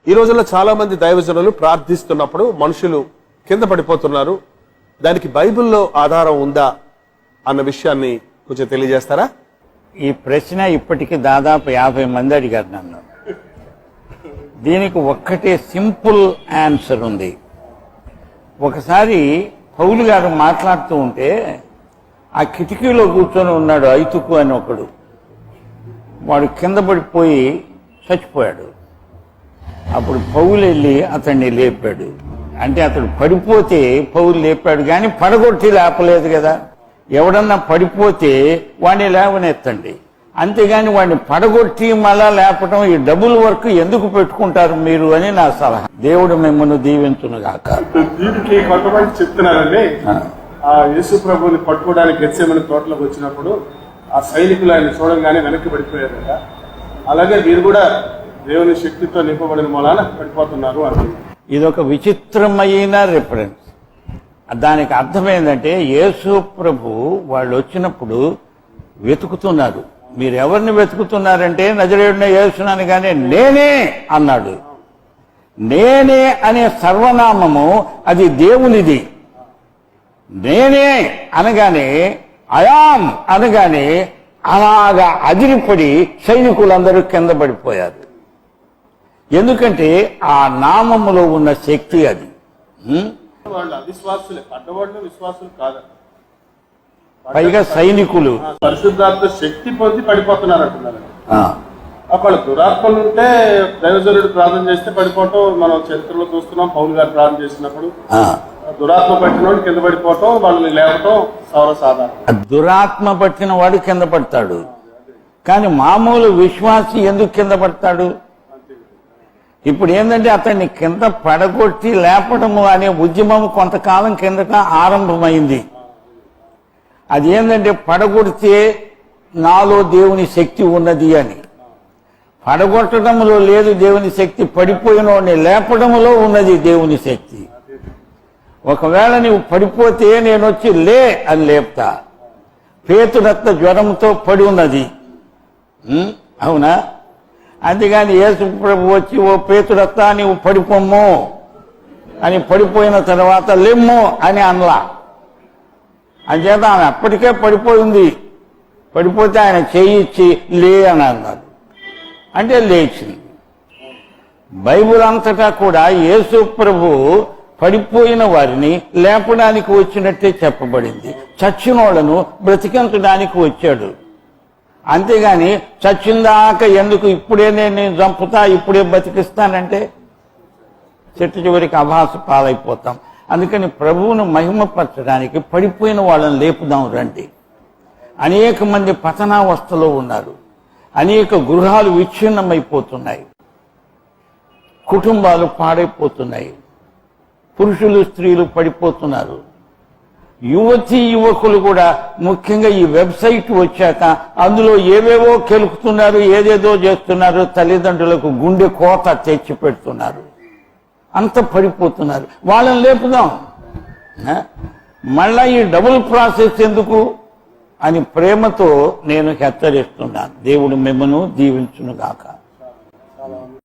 ఈ రోజుల్లో చాలా మంది దైవజనులు ప్రార్థిస్తున్నప్పుడు మనుషులు కింద పడిపోతున్నారు. దానికి బైబిల్లో ఆధారం ఉందా అన్న విషయాన్ని కొంచెం తెలియజేస్తారా? ఈ ప్రశ్న ఇప్పటికి దాదాపు 50 మంది అడిగారు నన్ను. దీనికి ఒక్కటే సింపుల్ ఆన్సర్ ఉంది. ఒకసారి పౌలు గారు మాట్లాడుతూ ఉంటే ఆ కిటికీలో కూర్చొని ఉన్నాడు ఐతుకు అని ఒకడు. వాడు కింద పడిపోయి చచ్చిపోయాడు. అప్పుడు పౌలు వెళ్ళి అతన్ని లేపాడు. అంటే అతడు పడిపోతే పౌలు లేపాడు, కానీ పడగొట్టి లేపలేదు కదా. ఎవడన్నా పడిపోతే వాడిని లేవనెత్తండి, అంతేగాని వాడిని పడగొట్టి మళ్ళా లేపటం, ఈ డబుల్ వర్క్ ఎందుకు పెట్టుకుంటారు మీరు అని నా సలహా. దేవుడు మిమ్మల్ని దీవించునుగాక. దీనికి కొంతమంది చెప్తున్నారండి, ఆ యేసు ప్రభుని పట్టుకోవడానికి గెత్సేమని తోటలోకి వచ్చినప్పుడు ఆ సైనికులు ఆయన చూడంగానే వెనక్కి పడిపోయారు కదా, అలాగే వీరు కూడా దేవుని శక్తితో నింపబడిన మూలాన పడిపోతున్నారు అని. ఇదొక విచిత్రమైన రిఫరెన్స్. దానికి అర్థం ఏంటంటే యేసు ప్రభు వాళ్ళు వచ్చినప్పుడు వెతుకుతున్నారు. మీరు ఎవరిని వెతుకుతున్నారంటే నజరేయుడైన యేసునని, కానీ నేనే అన్నాడు. నేనే అనే సర్వనామము అది దేవునిది. నేనే అనగానే, అయామ్ అనగానే అలాగా అదిరిపడి సైనికులందరూ కింద పడిపోయారు. ఎందుకంటే ఆ నామములో ఉన్న శక్తి అది. వాళ్ళు అవిశ్వాసులే, పడ్డవాళ్ళు విశ్వాసులు కాదు, పైగా సైనికులు పరిశుద్ధాత్మ శక్తి పొంది పడిపోతున్నారు అంటున్నారు. అక్కడ దురాత్మలు ఉంటే దైవజనుడు ప్రార్థన చేస్తే పడిపోవటం మనం చరిత్రలో చూస్తున్నాం. పౌలు గారు ప్రార్థన చేసినప్పుడు దురాత్మ పట్టిన వాడు కింద పడిపోవటం, వాళ్ళని లేవటం సర్వసాధారణం. దురాత్మ పట్టిన వాడు కింద పడతాడు, కానీ మామూలు విశ్వాసి ఎందుకు కింద పడతాడు? ఇప్పుడు ఏంటంటే అతన్ని కింద పడగొట్టి లేపడము అనే ఉద్యమం కొంతకాలం కిందట ఆరంభమైంది. అది ఏంటంటే పడగొడితే నాలో దేవుని శక్తి ఉన్నది అని. పడగొట్టడంలో లేదు దేవుని శక్తి, పడిపోయిన వాడిని లేపడంలో ఉన్నది దేవుని శక్తి. ఒకవేళ నీవు పడిపోతే నేను వచ్చి లే అని లేపుతా. పేతురత్త జ్వరంతో పడి ఉన్నది, అవునా? అంతేగాని యేసు ప్రభు వచ్చి ఓ పేతురత్త నీవు పడిపోమ్ము అని పడిపోయిన తర్వాత లెమ్ము అని అనలా. అంచేత ఆమె అప్పటికే పడిపోయింది. పడిపోతే ఆయన చేయిచ్చి లే అని అన్నాడు, అంటే లేచింది. బైబిల్ అంతటా కూడా యేసు ప్రభు పడిపోయిన వారిని లేపడానికి వచ్చినట్టే చెప్పబడింది. చచ్చిన వాళ్ళను బ్రతికించడానికి వచ్చాడు. అంతేగాని చచ్చిందాక ఎందుకు ఇప్పుడే నేను చంపుతా ఇప్పుడే బతికిస్తానంటే చెట్టు చివరికి అభాస పాలైపోతాం. అందుకని ప్రభువును మహిమపరచడానికి పడిపోయిన వాళ్ళని లేపుదాం రండి. అనేక మంది పతనావస్థలో ఉన్నారు. అనేక గృహాలు విచ్ఛిన్నమైపోతున్నాయి, కుటుంబాలు పాడైపోతున్నాయి, పురుషులు స్త్రీలు పడిపోతున్నారు. యువతీ యువకులు కూడా ముఖ్యంగా ఈ వెబ్సైట్ వచ్చాక అందులో ఏవేవో కెలుకుతున్నారు, ఏదేదో చేస్తున్నారు, తల్లిదండ్రులకు గుండె కోత తెచ్చి పెడుతున్నారు, అంత పడిపోతున్నారు. వాళ్ళని లేపుదాం. మళ్ళా ఈ డబుల్ ప్రాసెస్ ఎందుకు అని ప్రేమతో నేను హెచ్చరిస్తున్నాను. దేవుడు మిమ్మను దీవించునుగాక.